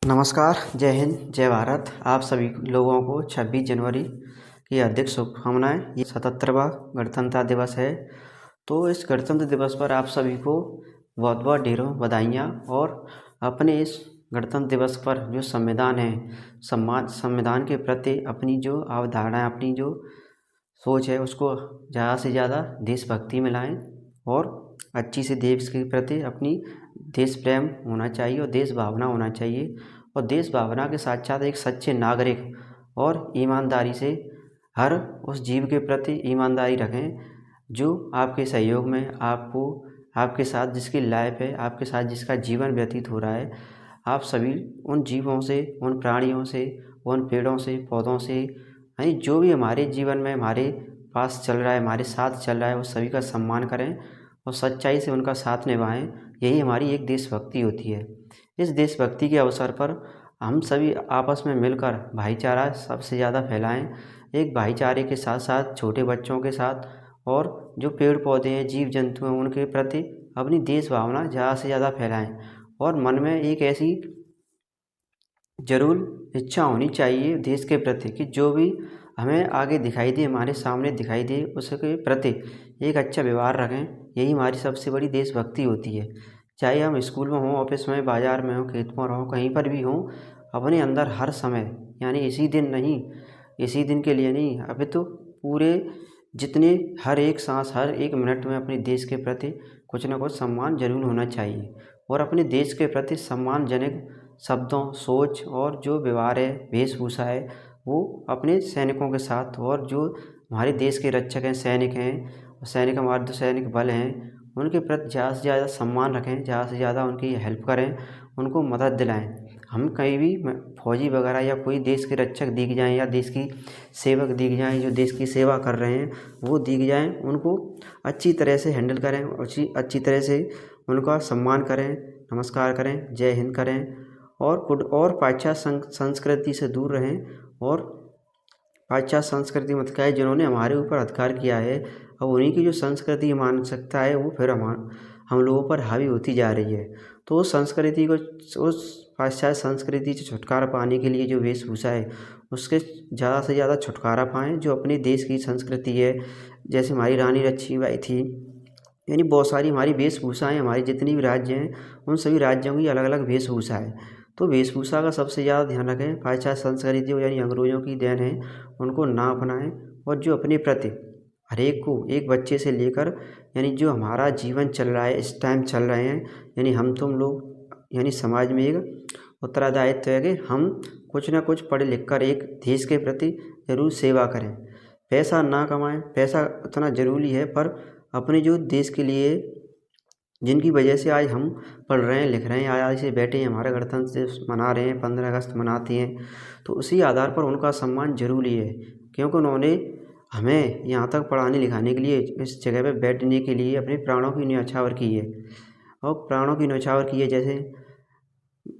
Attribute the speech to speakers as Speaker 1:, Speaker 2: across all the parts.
Speaker 1: नमस्कार, जय हिंद, जय भारत। आप सभी लोगों को 26 जनवरी की हार्दिक शुभकामनाएँ। ये 77वां गणतंत्र दिवस है। तो इस गणतंत्र दिवस पर आप सभी को बहुत बहुत ढेरों बधाइयाँ। और अपने इस गणतंत्र दिवस पर जो संविधान है, संविधान के प्रति अपनी जो अवधारणा है, अपनी जो सोच है, उसको ज़्यादा से ज़्यादा देशभक्ति में लाएँ और अच्छी से देश के प्रति अपनी देश प्रेम होना चाहिए और देश भावना होना चाहिए। और देश भावना के साथ साथ एक सच्चे नागरिक और ईमानदारी से हर उस जीव के प्रति ईमानदारी रखें जो आपके सहयोग में आपके साथ जिसकी लाइफ है, आपके साथ जिसका जीवन व्यतीत हो रहा है। आप सभी उन जीवों से, उन प्राणियों से, उन पेड़ों से, पौधों से, यानी जो भी हमारे जीवन में हमारे पास चल रहा है, हमारे साथ चल रहा है, उस सभी का सम्मान करें और सच्चाई से उनका साथ निभाएं। यही हमारी एक देशभक्ति होती है। इस देशभक्ति के अवसर पर हम सभी आपस में मिलकर भाईचारा सबसे ज़्यादा फैलाएं। एक भाईचारे के साथ साथ छोटे बच्चों के साथ और जो पेड़ पौधे हैं, जीव जंतु हैं, उनके प्रति अपनी देश भावना ज़्यादा से ज़्यादा फैलाएं। और मन में एक ऐसी ज़रूर इच्छा होनी चाहिए देश के प्रति कि जो भी हमें आगे दिखाई दे, हमारे सामने दिखाई दे, उसके प्रति एक अच्छा व्यवहार रखें। यही हमारी सबसे बड़ी देशभक्ति होती है। चाहे हम स्कूल में हों, ऑफिस में, बाज़ार में हों, खेत में हों, कहीं पर भी हों, अपने अंदर हर समय, यानी इसी दिन नहीं, इसी दिन के लिए नहीं, अभी तो पूरे जितने हर एक सांस, हर एक मिनट में अपने देश के प्रति कुछ न कुछ सम्मान जरूर होना चाहिए। और अपने देश के प्रति सम्मानजनक शब्दों, सोच और जो व्यवहार है, वेशभूषा है, वो अपने सैनिकों के साथ और जो हमारे देश के रक्षक हैं, सैनिक हैं, सैनिक हमारे जो सैनिक बल हैं, उनके प्रति ज़्यादा से ज़्यादा सम्मान रखें, ज़्यादा से ज़्यादा उनकी हेल्प करें, उनको मदद दिलाएं। हम कहीं भी फौजी वगैरह या कोई देश के रक्षक दिख जाएं या देश की सेवक दिख जाएं, जो देश की सेवा कर रहे हैं वो दिख जाएं, उनको अच्छी तरह से हैंडल करें, अच्छी तरह से उनका सम्मान करें, नमस्कार करें, जय हिंद करें। और पाश्चात्य संस्कृति से दूर रहें। और पाश्चात्य संस्कृति मत क्या है, जिन्होंने हमारे ऊपर अधिकार किया है, अब उन्हीं की जो संस्कृति मानसिकता है वो फिर हम लोगों पर हावी होती जा रही है। तो उस संस्कृति को, उस पाश्चात्य संस्कृति से छुटकारा पाने के लिए जो वेशभूषा है, उसके ज़्यादा से ज़्यादा छुटकारा पाएँ। जो अपने देश की संस्कृति है, जैसे हमारी रानी लक्ष्मीबाई थी, यानी बहुत सारी हमारी वेशभूषाएँ, हमारे जितने भी राज्य हैं, उन सभी राज्यों की अलग अलग वेशभूषा है। तो वेशभूषा का सबसे ज़्यादा ध्यान रखें। पाश्चात्य संस्कृति यानी अंग्रेज़ों की देन है, उनको ना अपनाएं। और जो अपने प्रति हर एक को, एक बच्चे से लेकर, यानी जो हमारा जीवन चल रहा है, इस टाइम चल रहे हैं, यानी हम तुम लोग, यानी समाज में एक उत्तरदायित्व है कि हम कुछ ना कुछ पढ़ लिख कर एक देश के प्रति ज़रूर सेवा करें। पैसा ना कमाएं, पैसा उतना ज़रूरी है, पर अपने जो देश के लिए, जिनकी वजह से आज हम पढ़ रहे हैं, लिख रहे हैं, आज से बैठे हैं, हमारा गणतंत्र दिवस मना रहे हैं, 15 अगस्त मनाते हैं, तो उसी आधार पर उनका सम्मान जरूरी है। क्योंकि उन्होंने हमें यहाँ तक पढ़ाने लिखाने के लिए, इस जगह पे बैठने के लिए अपने प्राणों की न्यौछावर की है। और प्राणों की न्यौछावर की है, जैसे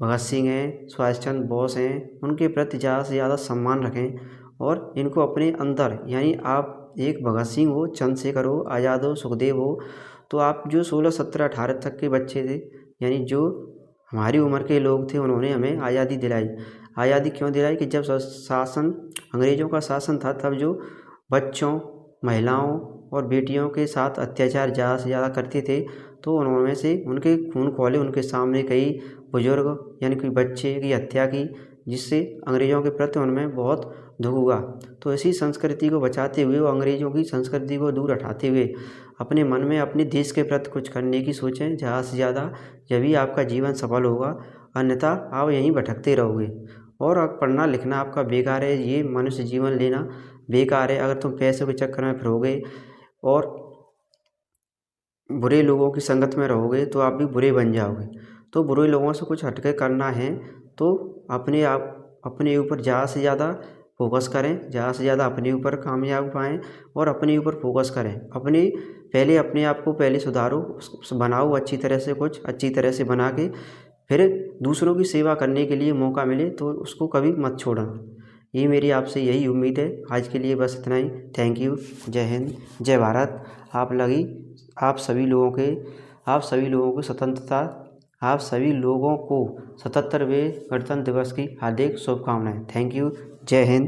Speaker 1: भगत सिंह हैं, सुभाष चंद्र बोस हैं, उनके प्रति ज़्यादा से ज़्यादा सम्मान रखें। और इनको अपने अंदर, यानी आप एक भगत सिंह हो, चंद्रशेखर हो, आज़ाद हो, सुखदेव हो, तो आप जो 16, 17, 18 तक के बच्चे थे, यानी जो हमारी उम्र के लोग थे, उन्होंने हमें आज़ादी दिलाई। आज़ादी क्यों दिलाई कि जब शासन, अंग्रेज़ों का शासन था, तब जो बच्चों, महिलाओं और बेटियों के साथ अत्याचार ज़्यादा से ज़्यादा करते थे, तो उन्होंने से उनके खून खौले, उनके सामने कई बुजुर्ग यानी कि बच्चे की हत्या की, जिससे अंग्रेज़ों के प्रति उनमें बहुत दुख हुआ। तो इसी संस्कृति को बचाते हुए, वो अंग्रेज़ों की संस्कृति को दूर हटाते हुए, अपने मन में अपने देश के प्रति कुछ करने की सोचें ज़्यादा से ज़्यादा, जभी आपका जीवन सफल होगा, अन्यथा आप यहीं भटकते रहोगे। और अब पढ़ना लिखना आपका बेकार है, ये मनुष्य जीवन लेना बेकार है। अगर तुम पैसों के चक्कर में फिरोगे और बुरे लोगों की संगत में रहोगे, तो आप भी बुरे बन जाओगे। तो बुरे लोगों से कुछ हटके करना है, तो अपने ऊपर ज़्यादा से ज़्यादा फोकस करें, ज़्यादा से ज़्यादा अपने ऊपर कामयाब पाएँ और अपने ऊपर फोकस करें। पहले अपने आप को पहले सुधारो, बनाओ अच्छी तरह से, कुछ अच्छी तरह से बना के फिर दूसरों की सेवा करने के लिए मौका मिले तो उसको कभी मत छोड़ना। ये मेरी आपसे यही उम्मीद है। आज के लिए बस इतना ही। Thank you. जय हिंद, जय भारत। आप सभी लोगों को स्वतंत्रता आप सभी लोगों को 77वें गणतंत्र दिवस की हार्दिक शुभकामनाएं। Thank you. जय हिंद।